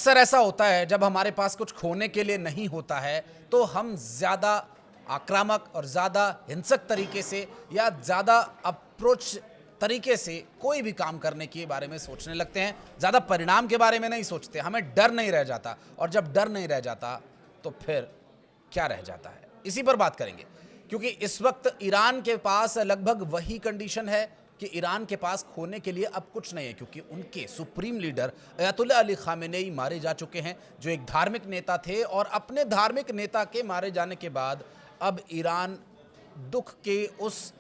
अक्सर ऐसा होता है जब हमारे पास कुछ खोने के लिए नहीं होता है तो हम ज़्यादा आक्रामक और ज़्यादा हिंसक तरीके से या ज़्यादा अप्रोच तरीके से कोई भी काम करने के बारे में सोचने लगते हैं। ज़्यादा परिणाम के बारे में नहीं सोचते, हमें डर नहीं रह जाता। और जब डर नहीं रह जाता तो फिर क्या रह जाता है, इसी पर बात करेंगे। क्योंकि इस वक्त ईरान के पास लगभग वही कंडीशन है कि ईरान के पास खोने के लिए अब कुछ नहीं है, क्योंकि उनके सुप्रीम लीडर अयतुल्ला अली खामेनेई मारे जा चुके हैं, जो एक धार्मिक नेता थे। और अपने धार्मिक नेता के मारे जाने के बाद अब ईरान दुख के उस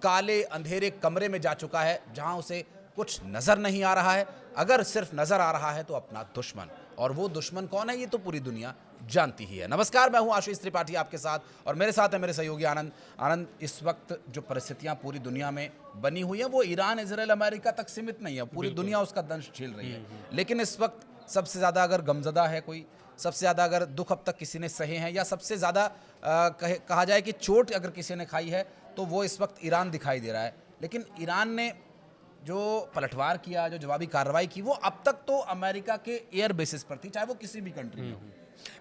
काले अंधेरे कमरे में जा चुका है जहां उसे कुछ नजर नहीं आ रहा है। अगर सिर्फ नजर आ रहा है तो अपना दुश्मन, और वो दुश्मन कौन है ये तो पूरी दुनिया जानती ही है। नमस्कार, मैं हूं आशीष त्रिपाठी आपके साथ, और मेरे साथ है मेरे सहयोगी आनंद। इस वक्त जो परिस्थितियां पूरी दुनिया में बनी हुई हैं वो ईरान, इजराइल, अमेरिका तक सीमित नहीं है, पूरी दुनिया उसका दंश झेल रही है। लेकिन इस वक्त सबसे ज़्यादा अगर गमज़दा है कोई, सबसे ज़्यादा अगर दुख अब तक किसी ने सहे हैं, या सबसे ज़्यादा कहा जाए कि चोट अगर किसी ने खाई है तो वो इस वक्त ईरान दिखाई दे रहा है। लेकिन ईरान ने जो पलटवार किया, जो जवाबी कार्रवाई की, वो अब तक तो अमेरिका के एयर बेसिस पर थी, चाहे वो किसी भी कंट्री में हो।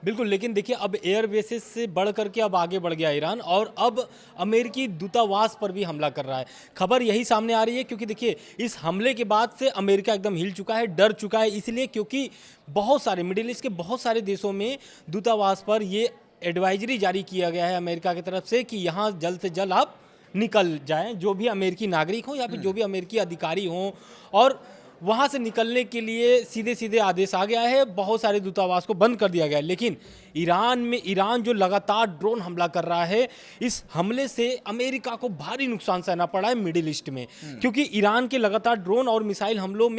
बिल्कुल, लेकिन देखिए अब एयर बेसिस से बढ़ करके अब आगे बढ़ गया ईरान, और अब अमेरिकी दूतावास पर भी हमला कर रहा है। खबर यही सामने आ रही है क्योंकि देखिए इस हमले के बाद से अमेरिका एकदम हिल चुका है, डर चुका है। इसलिए क्योंकि बहुत सारे मिडिल ईस्ट के बहुत सारे देशों में दूतावास पर ये एडवाइजरी जारी किया गया है अमेरिका की तरफ से कि यहाँ जल्द से जल्द आप निकल जाएं, जो भी अमेरिकी नागरिक हों या फिर जो भी अमेरिकी अधिकारी हों। और वहाँ से निकलने के लिए सीधे सीधे आदेश आ गया है, बहुत सारे दूतावास को बंद कर दिया गया है। लेकिन ईरान जो लगातार ड्रोन हमला कर रहा है, इस हमले से अमेरिका को भारी नुकसान सहना पड़ा है मिडिल ईस्ट में। क्योंकि ईरान के लगातार ड्रोन और मिसाइल हमलों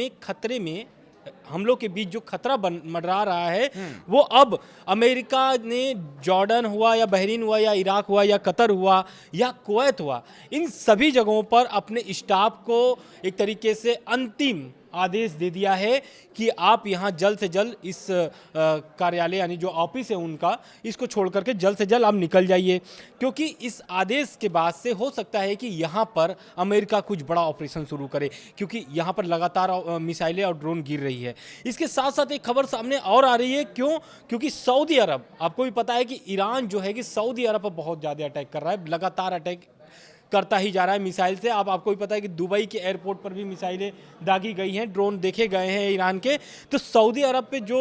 के बीच जो खतरा मंडरा रहा है, वो अब अमेरिका ने जॉर्डन हुआ या बहरीन हुआ या इराक हुआ या कतर हुआ या कुवैत हुआ, इन सभी जगहों पर अपने स्टाफ को एक तरीके से अंतिम आदेश दे दिया है कि आप यहाँ जल्द से जल्द इस कार्यालय यानी जो ऑफिस है उनका, इसको छोड़ करके जल्द से जल्द आप निकल जाइए। क्योंकि इस आदेश के बाद से हो सकता है कि यहाँ पर अमेरिका कुछ बड़ा ऑपरेशन शुरू करे, क्योंकि यहाँ पर लगातार मिसाइलें और ड्रोन गिर रही है। इसके साथ साथ एक खबर सामने और आ रही है, क्योंकि सऊदी अरब, आपको भी पता है कि ईरान जो है कि सऊदी अरब पर बहुत ज़्यादा अटैक कर रहा है, लगातार अटैक करता ही जा रहा है मिसाइल से। अब आपको भी पता है कि दुबई के एयरपोर्ट पर भी मिसाइलें दागी गई हैं, ड्रोन देखे गए हैं ईरान के। तो सऊदी अरब पे जो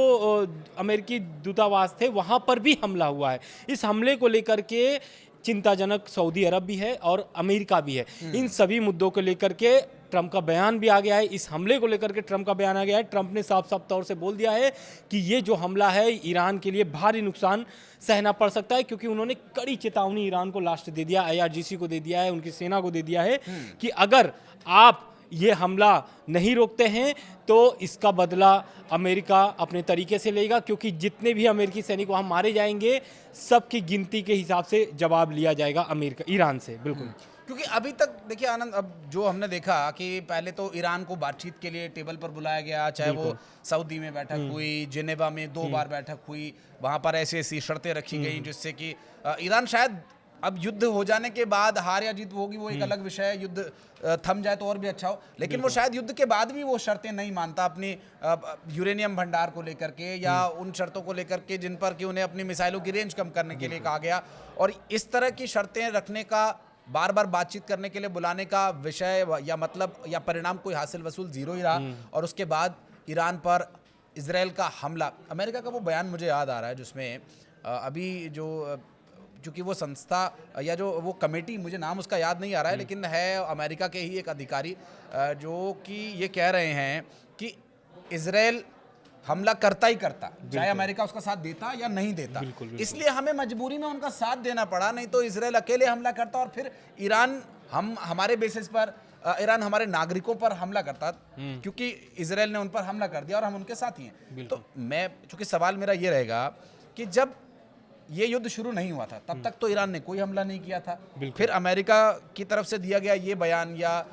अमेरिकी दूतावास थे वहाँ पर भी हमला हुआ है। इस हमले को लेकर के चिंताजनक सऊदी अरब भी है और अमेरिका भी है। इन सभी मुद्दों को लेकर के ट्रंप का बयान भी आ गया है। इस हमले को लेकर के ट्रंप का बयान आ गया है। ट्रंप ने साफ साफ तौर से बोल दिया है कि ये जो हमला है ईरान के लिए भारी नुकसान सहना पड़ सकता है, क्योंकि उन्होंने कड़ी चेतावनी ईरान को लास्ट दे दिया, IRGC को दे दिया है, उनकी सेना को दे दिया है कि अगर आप ये हमला नहीं रोकते हैं तो इसका बदला अमेरिका अपने तरीके से लेगा, क्योंकि जितने भी अमेरिकी सैनिक वहाँ मारे जाएंगे सबकी गिनती के हिसाब से जवाब लिया जाएगा ईरान से। बिल्कुल, क्योंकि अभी तक देखिए आनंद, अब जो हमने देखा कि पहले तो ईरान को बातचीत के लिए टेबल पर बुलाया गया, चाहे वो सऊदी में बैठक हुई, जिनेवा में 2 बार बैठक हुई, वहाँ पर ऐसी शर्तें रखी गई जिससे कि ईरान शायद अब युद्ध हो जाने के बाद, हार या जीत होगी वो एक अलग विषय है, युद्ध थम जाए तो और भी अच्छा हो, लेकिन वो शायद युद्ध के बाद भी वो शर्तें नहीं मानता अपनी यूरेनियम भंडार को लेकर के, या उन शर्तों को लेकर के जिन पर कि उन्हें अपनी मिसाइलों की रेंज कम करने के लिए कहा गया। और इस तरह की शर्तें रखने का, बार बार बातचीत करने के लिए बुलाने का विषय या मतलब या परिणाम कोई हासिल वसूल जीरो ही रहा। और उसके बाद ईरान पर इजराइल का हमला, अमेरिका का वो बयान मुझे याद आ रहा है जिसमें अभी जो, क्योंकि वो संस्था या जो वो कमेटी, मुझे नाम उसका याद नहीं आ रहा है, लेकिन है अमेरिका के ही एक अधिकारी जो कि ये कह रहे हैं कि इजराइल हमला करता ही करता, चाहे अमेरिका उसका साथ देता या नहीं देता। बिल्कुल। इसलिए हमें मजबूरी में उनका साथ देना पड़ा, नहीं तो इजराइल अकेले हमला करता और फिर ईरान हमारे बेसिस पर, ईरान हमारे नागरिकों पर हमला करता, क्योंकि इजराइल ने उन पर हमला कर दिया और हम उनके साथ ही हैं। तो मैं, चूंकि सवाल मेरा ये रहेगा कि जब ये युद्ध शुरू नहीं हुआ था तब तक तो ईरान ने कोई हमला नहीं किया था, फिर अमेरिका की तरफ से दिया गया ये बयान, या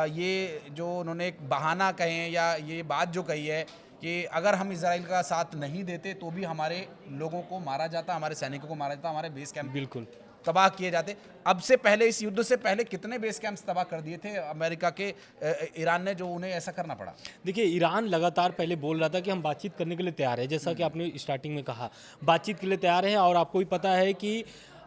ये जो उन्होंने एक बहाना कहें या ये बात जो कही है कि अगर हम इजराइल का साथ नहीं देते तो भी हमारे लोगों को मारा जाता, हमारे सैनिकों को मारा जाता, हमारे बेस कैंप। बिल्कुल, तबाह किए जाते। अब से पहले, इस युद्ध से पहले कितने बेस कैंप्स तबाह कर दिए थे अमेरिका के, ईरान ने, जो उन्हें ऐसा करना पड़ा? देखिए, ईरान लगातार पहले बोल रहा था कि हम बातचीत करने के लिए तैयार है, जैसा कि आपने स्टार्टिंग में कहा, बातचीत के लिए तैयार है। और आपको भी पता है कि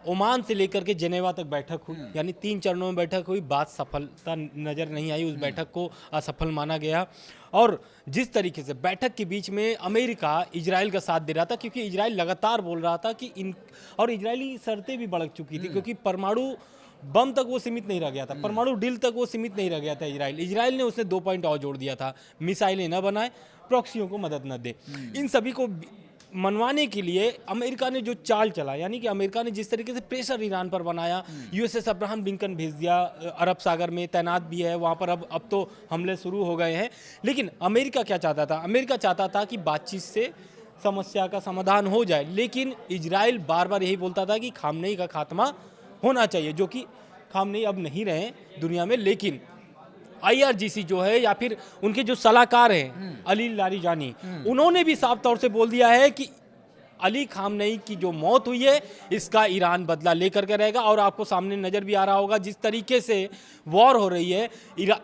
ओमान से लेकर के जेनेवा तक बैठक हुई, यानी 3 चरणों में बैठक हुई, बात सफलता नज़र नहीं आई, उस बैठक को असफल माना गया। और जिस तरीके से बैठक के बीच में अमेरिका इजराइल का साथ दे रहा था, क्योंकि इजराइल लगातार बोल रहा था कि और इजरायली शर्तें भी बढ़ चुकी थी, क्योंकि परमाणु बम तक वो सीमित नहीं रह गया था, परमाणु डील तक वो सीमित नहीं रह गया था। इजराइल ने उसने 2 पॉइंट और जोड़ दिया था, मिसाइलें न बनाए, प्रॉक्सियों को मदद न दे। इन सभी को मनवाने के लिए अमेरिका ने जो चाल चला, यानी कि अमेरिका ने जिस तरीके से प्रेशर ईरान पर बनाया, यूएसएस अब्राहम लिंकन भेज दिया, अरब सागर में तैनात भी है वहाँ पर, अब तो हमले शुरू हो गए हैं। लेकिन अमेरिका क्या चाहता था? अमेरिका चाहता था कि बातचीत से समस्या का समाधान हो जाए, लेकिन इजराइल बार बार यही बोलता था कि खामनेई का खात्मा होना चाहिए, जो कि खामनेई अब नहीं रहे दुनिया में। लेकिन IRGC जो है, या फिर उनके जो सलाहकार हैं अली लारीजानी, उन्होंने भी साफ तौर से बोल दिया है कि अली खामनेई की जो मौत हुई है, इसका ईरान बदला लेकर के रहेगा। और आपको सामने नज़र भी आ रहा होगा जिस तरीके से वॉर हो रही है,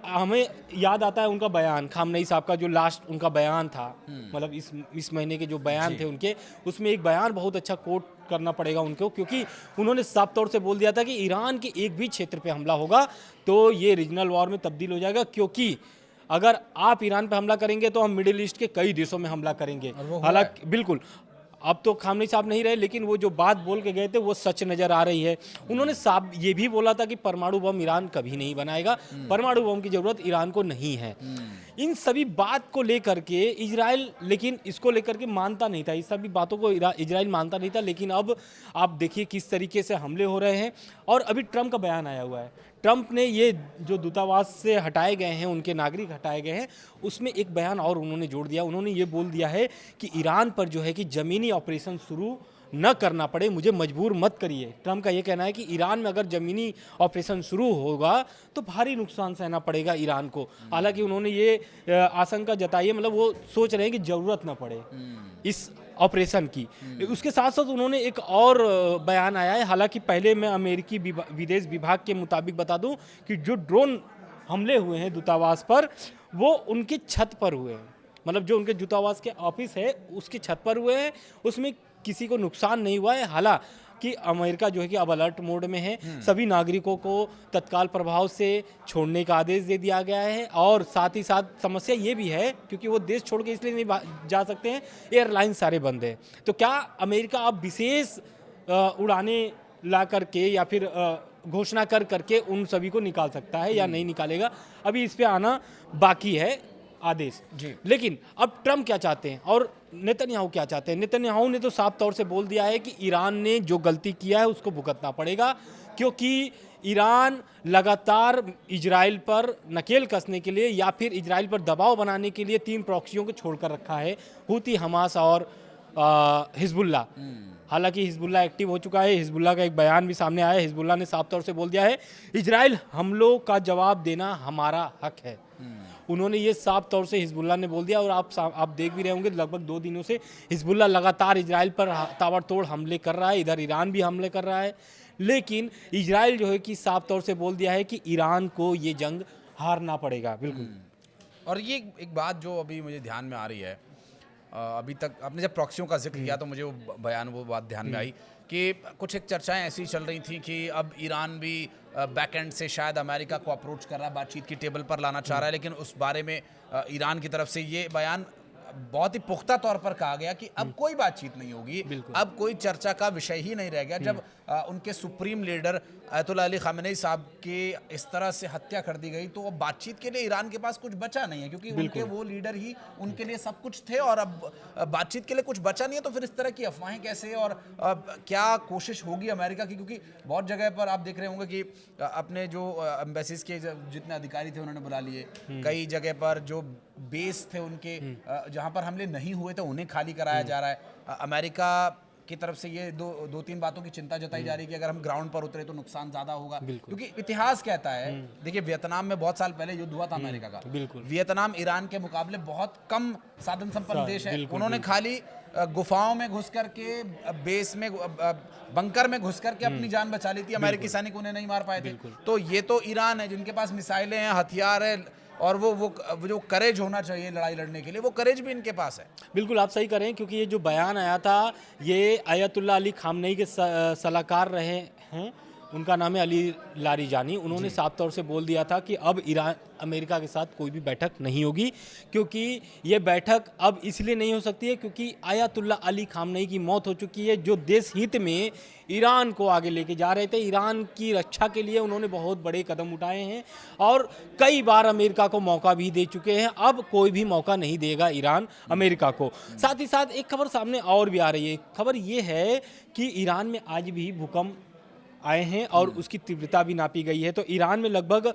हमें याद आता है उनका बयान, खामनेई साहब का जो लास्ट उनका बयान था, मतलब इस महीने के जो बयान थे उनके, उसमें एक बयान बहुत अच्छा कोट करना पड़ेगा उनको, क्योंकि उन्होंने साफ तौर से बोल दिया था कि ईरान के एक भी क्षेत्र पे हमला होगा तो ये रीजनल वॉर में तब्दील हो जाएगा, क्योंकि अगर आप ईरान पे हमला करेंगे तो हम मिडिल ईस्ट के कई देशों में हमला करेंगे। हालांकि बिल्कुल, अब तो खामनेई साहब नहीं रहे, लेकिन वो जो बात बोल के गए थे वो सच नज़र आ रही है। उन्होंने साफ ये भी बोला था कि परमाणु बम ईरान कभी नहीं बनाएगा, परमाणु बम की ज़रूरत ईरान को नहीं है। इन सभी बात को लेकर के इजराइल, लेकिन इसको लेकर के मानता नहीं था, इस सभी बातों को इजराइल मानता नहीं था। लेकिन अब आप देखिए किस तरीके से हमले हो रहे हैं। और अभी ट्रम्प का बयान आया हुआ है, ट्रम्प ने ये जो दूतावास से हटाए गए हैं, उनके नागरिक हटाए गए हैं, उसमें एक बयान और उन्होंने जोड़ दिया। उन्होंने ये बोल दिया है कि ईरान पर जो है कि ज़मीनी ऑपरेशन शुरू न करना पड़े, मुझे मजबूर मत करिए। ट्रम्प का ये कहना है कि ईरान में अगर ज़मीनी ऑपरेशन शुरू होगा तो भारी नुकसान सहना पड़ेगा ईरान को। हालांकि उन्होंने ये आशंका जताई है, मतलब वो सोच रहे हैं कि ज़रूरत न पड़े इस ऑपरेशन की। उसके साथ साथ उन्होंने एक और बयान आया है, हालांकि पहले मैं अमेरिकी विदेश विभाग के मुताबिक बता दूं कि जो ड्रोन हमले हुए हैं दूतावास पर, वो उनकी छत पर हुए हैं, मतलब जो उनके दूतावास के ऑफिस है उसकी छत पर हुए हैं, उसमें किसी को नुकसान नहीं हुआ है। हालांकि अमेरिका जो है कि अब अलर्ट मोड में है, सभी नागरिकों को तत्काल प्रभाव से छोड़ने का आदेश दे दिया गया है। और साथ ही साथ समस्या ये भी है, क्योंकि वो देश छोड़ के इसलिए नहीं जा सकते हैं, एयरलाइन सारे बंद है। तो क्या अमेरिका अब विशेष उड़ाने ला करके या फिर घोषणा कर करके उन सभी को निकाल सकता है या नहीं निकालेगा, अभी इस पे आना बाकी है आदेश जी। लेकिन अब ट्रम्प क्या चाहते हैं और नेतन्याहू क्या चाहते हैं? नेतन्याहू ने तो साफ तौर से बोल दिया है कि ईरान ने जो गलती किया है उसको भुगतना पड़ेगा, क्योंकि ईरान लगातार इजराइल पर नकेल कसने के लिए या फिर इजराइल पर दबाव बनाने के लिए 3 प्रॉक्सियों को छोड़कर रखा है, हूती, हमास और हिजबुल्ला। हालांकि हिजबुल्ला एक्टिव हो चुका है, हिजबुल्ला का एक बयान भी सामने आया है। हिजबुल्ला ने साफ तौर से बोल दिया है इजराइल हमलों का जवाब देना हमारा हक है। उन्होंने ये साफ तौर से हिजबुल्ला ने बोल दिया। और आप देख भी रहे होंगे लगभग 2 दिनों से हिजबुल्ला लगातार इजराइल पर ताबड़तोड़ हमले कर रहा है, इधर ईरान भी हमले कर रहा है। लेकिन इजराइल जो है कि साफ तौर से बोल दिया है कि ईरान को ये जंग हारना पड़ेगा। बिल्कुल। और ये एक बात जो अभी मुझे ध्यान में आ रही है, अभी तक आपने जब प्रॉक्सियों का जिक्र किया तो मुझे वो बयान, वो बात ध्यान में आई कि कुछ एक चर्चाएं ऐसी चल रही थी कि अब ईरान भी बैक एंड से शायद अमेरिका को अप्रोच कर रहा है, बातचीत की टेबल पर लाना चाह रहा है। लेकिन उस बारे में ईरान की तरफ से ये बयान बहुत ही पुख्ता तौर पर कहा गया कि अब कोई बातचीत नहीं होगी, अब कोई चर्चा का विषय ही नहीं रह गया। जब उनके supreme leader Ayatollah Ali Khamenei साहब की इस तरह से हत्या कर दी गई, तो अब बातचीत के लिए ईरान के पास कुछ बचा नहीं है, क्योंकि उनके वो लीडर ही उनके लिए सब कुछ थे। और अब बातचीत के लिए कुछ बचा नहीं है, तो फिर इस तरह की अफवाहें कैसे, और क्या कोशिश होगी अमेरिका की? क्योंकि बहुत जगह पर आप देख रहे होंगे कि अपने जो एम्बेसीज के जितने अधिकारी थे उन्होंने बुला लिए, कई जगह पर जो बेस थे उनके जहां पर हमले नहीं हुए थे उन्हें खाली कराया जा रहा है। अमेरिका की तरफ से ये दो तीन बातों की चिंता जताई जा रही है कि अगर हम ग्राउंड पर उतरे तो नुकसान ज्यादा होगा, क्योंकि इतिहास कहता है, देखिए वियतनाम में बहुत साल पहले युद्ध हुआ था अमेरिका का, वियतनाम ईरान के मुकाबले बहुत कम साधन संपन्न देश है, उन्होंने खाली गुफाओं में घुस करके बेस में बंकर में घुस करके अपनी जान बचा ली थी, अमेरिकी सैनिक उन्हें नहीं मार पाए थे। तो ये तो ईरान है जिनके पास मिसाइलें हैं, हथियार है, और वो जो करेज होना चाहिए लड़ाई लड़ने के लिए, वो करेज भी इनके पास है। बिल्कुल आप सही कह रहे हैं, क्योंकि ये जो बयान आया था ये आयतुल्ला अली खामनेई के सलाहकार रहे हैं, उनका नाम है अली लारिजानी। उन्होंने साफ तौर से बोल दिया था कि अब ईरान अमेरिका के साथ कोई भी बैठक नहीं होगी, क्योंकि ये बैठक अब इसलिए नहीं हो सकती है क्योंकि आयतुल्ला अली खामनेई की मौत हो चुकी है, जो देश हित में ईरान को आगे लेके जा रहे थे। ईरान की रक्षा के लिए उन्होंने बहुत बड़े कदम उठाए हैं और कई बार अमेरिका को मौका भी दे चुके हैं। अब कोई भी मौका नहीं देगा ईरान अमेरिका को। साथ ही साथ एक खबर सामने और भी आ रही है। खबर ये है कि ईरान में आज भी भूकंप आए हैं और उसकी तीव्रता भी नापी गई है। तो ईरान में लगभग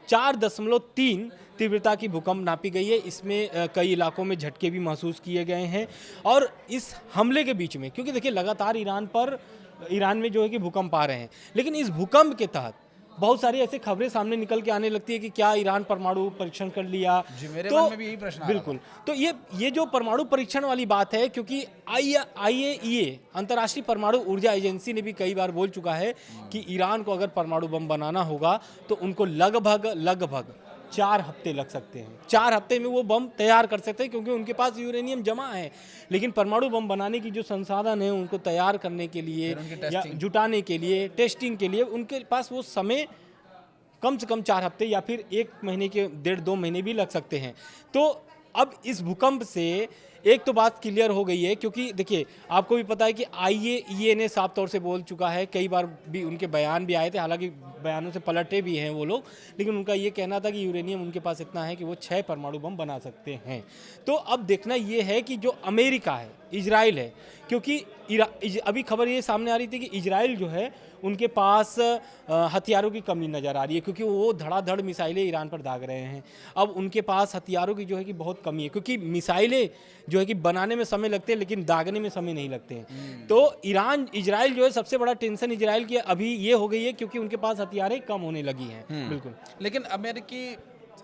4.3 तीव्रता की भूकंप नापी गई है। इसमें कई इलाकों में झटके भी महसूस किए गए हैं। और इस हमले के बीच में, क्योंकि देखिए लगातार ईरान में जो है कि भूकंप आ रहे हैं, लेकिन इस भूकंप के तहत बहुत सारी ऐसी खबरें सामने निकल के आने लगती है कि क्या ईरान परमाणु परीक्षण कर लिया। जी, मेरे मन में भी यही प्रश्न आ रहा था। बिल्कुल, तो ये जो परमाणु परीक्षण वाली बात है, क्योंकि IAEA अंतर्राष्ट्रीय परमाणु ऊर्जा एजेंसी ने भी कई बार बोल चुका है कि ईरान को अगर परमाणु बम बनाना होगा तो उनको लगभग 4 हफ्ते लग सकते हैं। 4 हफ्ते में वो बम तैयार कर सकते हैं, क्योंकि उनके पास यूरेनियम जमा है। लेकिन परमाणु बम बनाने की जो संसाधन है, उनको तैयार करने के लिए या जुटाने के लिए, टेस्टिंग के लिए, उनके पास वो समय कम से कम 4 हफ्ते या फिर 1 महीने के 1.5-2 महीने भी लग सकते हैं। तो अब इस भूकंप से एक तो बात क्लियर हो गई है, क्योंकि देखिए आपको भी पता है कि IAEA ने साफ तौर से बोल चुका है, कई बार भी उनके बयान भी आए थे, हालांकि बयानों से पलटे भी हैं वो लोग, लेकिन उनका ये कहना था कि यूरेनियम उनके पास इतना है कि वो 6 परमाणु बम बना सकते हैं। तो अब देखना ये है कि जो अमेरिका है, इजराइल है, क्योंकि अभी खबर ये सामने आ रही थी कि इजराइल जो है उनके पास हथियारों की कमी नज़र आ रही है, क्योंकि वो धड़ाधड़ मिसाइलें ईरान पर दाग रहे हैं। अब उनके पास हथियारों की जो है कि बहुत कमी है, क्योंकि मिसाइलें जो है कि बनाने में समय लगते हैं लेकिन दागने में समय नहीं लगते हैं। तो इजराइल जो है, सबसे बड़ा टेंशन इजराइल की अभी ये हो गई है, क्योंकि उनके पास हथियारें कम होने लगी हैं। बिल्कुल, लेकिन अमेरिकी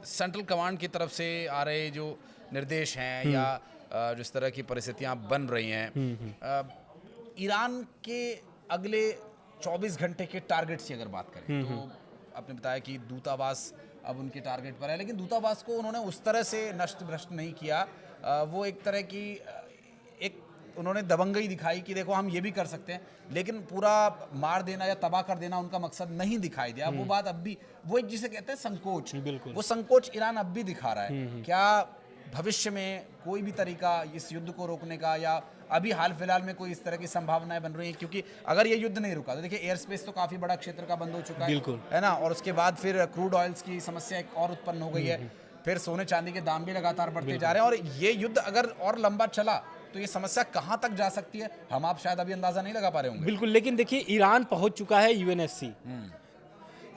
सेंट्रल कमांड की तरफ से आ रहे जो निर्देश हैं या जिस तरह की परिस्थितियां बन रही हैं, ईरान के अगले 24 घंटे के टारगेट की अगर बात करें तो आपने बताया कि दूतावास अब उनके टारगेट पर है, लेकिन दूतावास को उन्होंने उस तरह से नष्ट भ्रष्ट नहीं किया। वो एक तरह की उन्होंने दबंगई दिखाई कि देखो हम ये भी कर सकते हैं, लेकिन पूरा मार देना या तबाह कर देना उनका मकसद नहीं दिखाई दिया। वो बात अब भी, वो एक जिसे कहते हैं संकोच, वो संकोच ईरान अब भी दिखा रहा है। क्या भविष्य में कोई भी तरीका इस युद्ध को रोकने का, या अभी हाल फिलहाल में कोई इस तरह की संभावनाएं बन रही हैं? क्योंकि अगर ये युद्ध नहीं रुका तो देखिए एयर स्पेस तो काफी बड़ा क्षेत्र का बंद हो चुका है ना, और उसके बाद फिर क्रूड ऑयल्स की समस्या एक और उत्पन्न हो गई है, फिर सोने चांदी के दाम भी लगातार बढ़ते जा रहे हैं, और ये युद्ध अगर और लंबा चला तो ये समस्या कहां तक जा सकती है, हम आप शायद अभी अंदाजा नहीं लगा पा रहे होंगे। बिल्कुल, लेकिन देखिए ईरान पहुंच चुका है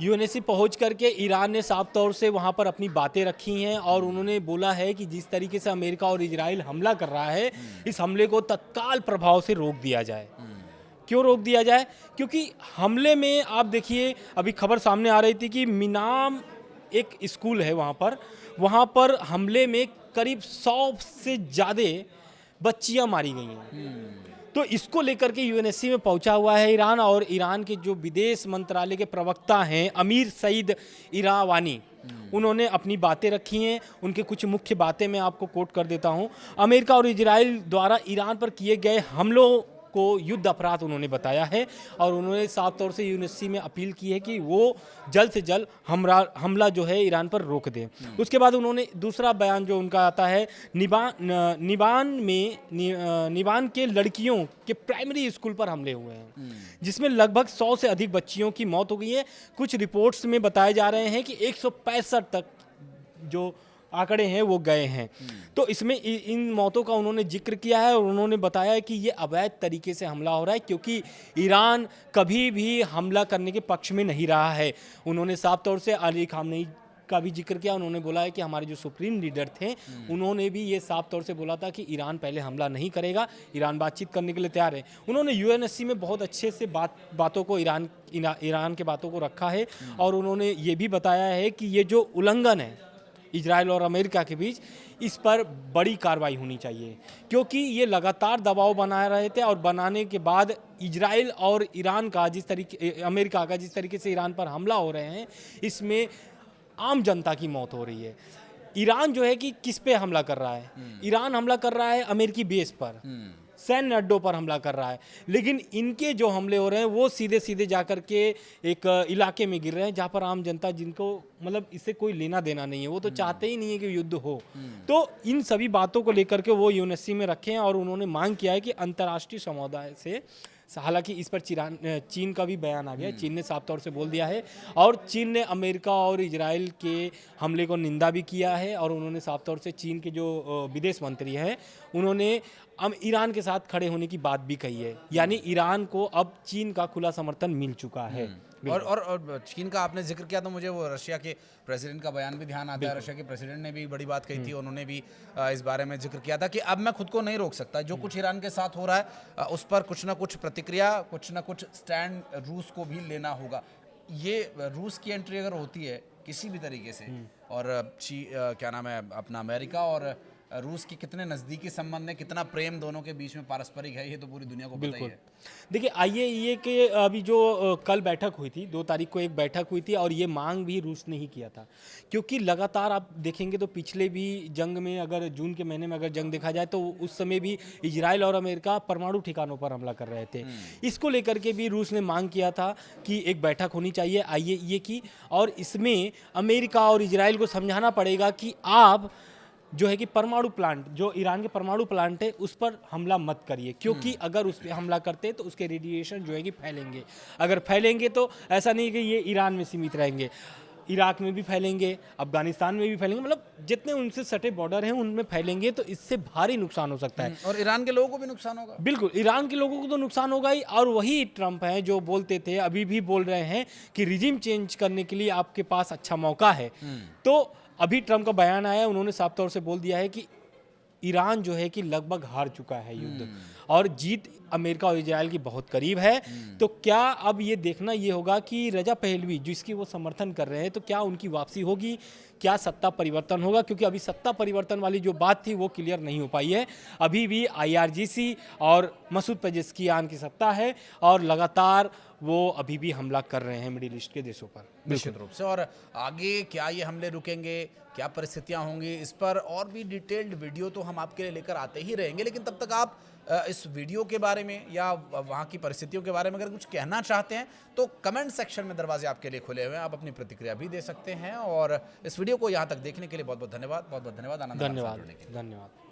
यूएनएससी पहुंच करके ईरान ने साफ तौर से वहां पर अपनी बातें रखी हैं, और उन्होंने बोला है कि जिस तरीके से अमेरिका और इजराइल हमला कर रहा है, इस हमले को तत्काल प्रभाव से रोक दिया जाए। क्यों रोक दिया जाए? क्योंकि हमले में आप देखिए, अभी खबर सामने आ रही थी कि मिनाम एक स्कूल है वहाँ पर हमले में करीब 100 से ज़्यादा बच्चियां मारी गई हैं। तो इसको लेकर के यूएनएससी में पहुंचा हुआ है ईरान, और ईरान के जो विदेश मंत्रालय के प्रवक्ता हैं अमीर सईद इरावानी, उन्होंने अपनी बातें रखी हैं। उनके कुछ मुख्य बातें मैं आपको कोट कर देता हूं। अमेरिका और इजराइल द्वारा ईरान पर किए गए हमलों को युद्ध अपराध उन्होंने बताया है, और उन्होंने साफ तौर से यूएनएससी में अपील की है कि वो जल्द से जल्द हमला जो है ईरान पर रोक दें। उसके बाद उन्होंने दूसरा बयान जो उनका आता है, निबान के लड़कियों के प्राइमरी स्कूल पर हमले हुए हैं, जिसमें लगभग 100 से अधिक बच्चियों की मौत हो गई है। कुछ रिपोर्ट्स में बताए जा रहे हैं कि 165 तक जो आंकड़े हैं वो गए हैं। तो इसमें इन मौतों का उन्होंने जिक्र किया है, और उन्होंने बताया कि ये अवैध तरीके से हमला हो रहा है, क्योंकि ईरान कभी भी हमला करने के पक्ष में नहीं रहा है। उन्होंने साफ तौर से अली खामनेई का भी जिक्र किया। उन्होंने बोला है कि हमारे जो सुप्रीम लीडर थे, उन्होंने भी ये साफ तौर से बोला था कि ईरान पहले हमला नहीं करेगा, ईरान बातचीत करने के लिए तैयार है। उन्होंने यूएनएससी में बहुत अच्छे से बातों को ईरान के बातों को रखा है, और उन्होंने ये भी बताया है कि ये जो उल्लंघन है इजराइल और अमेरिका के बीच, इस पर बड़ी कार्रवाई होनी चाहिए, क्योंकि ये लगातार दबाव बना रहे थे और बनाने के बाद इजराइल और ईरान का अमेरिका का जिस तरीके से ईरान पर हमला हो रहे हैं, इसमें आम जनता की मौत हो रही है। ईरान जो है कि किस पे हमला कर रहा है? ईरान हमला कर रहा है अमेरिकी बेस पर, सैन्य अड्डों पर हमला कर रहा है, लेकिन इनके जो हमले हो रहे हैं वो सीधे सीधे जाकर के एक इलाके में गिर रहे हैं जहाँ पर आम जनता, जिनको मतलब इससे कोई लेना देना नहीं है, वो तो चाहते ही नहीं है कि युद्ध हो। तो इन सभी बातों को लेकर के वो यूएनएससी में रखे हैं और उन्होंने मांग किया है कि अंतर्राष्ट्रीय समुदाय से, हालांकि इस पर चीन का भी बयान आ गया, चीन ने साफ तौर से बोल दिया है, और चीन ने अमेरिका और इजराइल के हमले को निंदा भी किया है, और उन्होंने साफ तौर से चीन के जो विदेश मंत्री हैं उन्होंने ईरान के साथ खड़े होने की बात भी कही है, यानी ईरान को अब चीन का खुला समर्थन मिल चुका है। और चीन का आपने जिक्र किया तो मुझे वो रशिया के प्रेसिडेंट का बयान भी ध्यान आता है। रशिया के प्रेसिडेंट ने भी बड़ी बात कही थी, उन्होंने भी इस बारे में जिक्र किया था कि अब मैं खुद को नहीं रोक सकता, जो कुछ ईरान के साथ हो रहा है उस पर कुछ ना कुछ प्रतिक्रिया, कुछ ना कुछ स्टैंड रूस को भी लेना होगा। ये रूस की एंट्री अगर होती है किसी भी तरीके से, और क्या नाम है अपना अमेरिका और रूस की कितने नज़दीकी संबंध है, कितना प्रेम दोनों के बीच में पारस्परिक है, ये तो पूरी दुनिया को पता ही है। देखिए, आईएईए के अभी जो कल बैठक हुई थी, 2 तारीख को एक बैठक हुई थी, और ये मांग भी रूस ने ही किया था, क्योंकि लगातार आप देखेंगे तो पिछले भी जंग में, अगर जून के महीने में अगर जंग देखा जाए तो उस समय भी इजराइल और अमेरिका परमाणु ठिकानों पर हमला कर रहे थे। इसको लेकर के भी रूस ने मांग किया था कि एक बैठक होनी चाहिए आईएईए की, और इसमें अमेरिका और इजराइल को समझाना पड़ेगा कि आप जो है कि परमाणु प्लांट, जो ईरान के परमाणु प्लांट है, उस पर हमला मत करिए, क्योंकि अगर उस पर हमला करते तो उसके रेडिएशन जो है कि फैलेंगे। अगर फैलेंगे तो ऐसा नहीं कि ये ईरान में सीमित रहेंगे, इराक में भी फैलेंगे, अफगानिस्तान में भी फैलेंगे, मतलब जितने उनसे सटे बॉर्डर हैं उनमें फैलेंगे, तो इससे भारी नुकसान हो सकता है। और ईरान के लोगों को भी नुकसान होगा। बिल्कुल, ईरान के लोगों को तो नुकसान होगा ही, और वही ट्रंप है जो बोलते थे, अभी भी बोल रहे हैं कि रिजीम चेंज करने के लिए आपके पास अच्छा मौका है। तो अभी ट्रंप का बयान आया, उन्होंने साफ तौर से बोल दिया है कि ईरान जो है कि लगभग हार चुका है युद्ध, और जीत अमेरिका और इजराइल की बहुत करीब है। तो क्या अब ये देखना ये होगा कि रजा पहलवी जिसकी वो समर्थन कर रहे हैं, तो क्या उनकी वापसी होगी, क्या सत्ता परिवर्तन होगा, क्योंकि अभी सत्ता परिवर्तन वाली जो बात थी वो क्लियर नहीं हो पाई है। अभी भी IRGC और मसूद पेजेस्कियान की सत्ता है, और लगातार वो अभी भी हमला कर रहे हैं मिडिल ईस्ट के देशों पर, निश्चित रूप से। और आगे क्या ये हमले रुकेंगे, क्या परिस्थितियां होंगी, इस पर और भी डिटेल्ड वीडियो तो हम आपके लिए लेकर आते ही रहेंगे। लेकिन तब तक आप इस वीडियो के बारे में या वहाँ की परिस्थितियों के बारे में अगर कुछ कहना चाहते हैं तो कमेंट सेक्शन में दरवाजे आपके लिए खुले हुए हैं, आप अपनी प्रतिक्रिया भी दे सकते हैं। और इस वीडियो को यहाँ तक देखने के लिए बहुत बहुत धन्यवाद, बहुत बहुत धन्यवाद। धन्यवाद।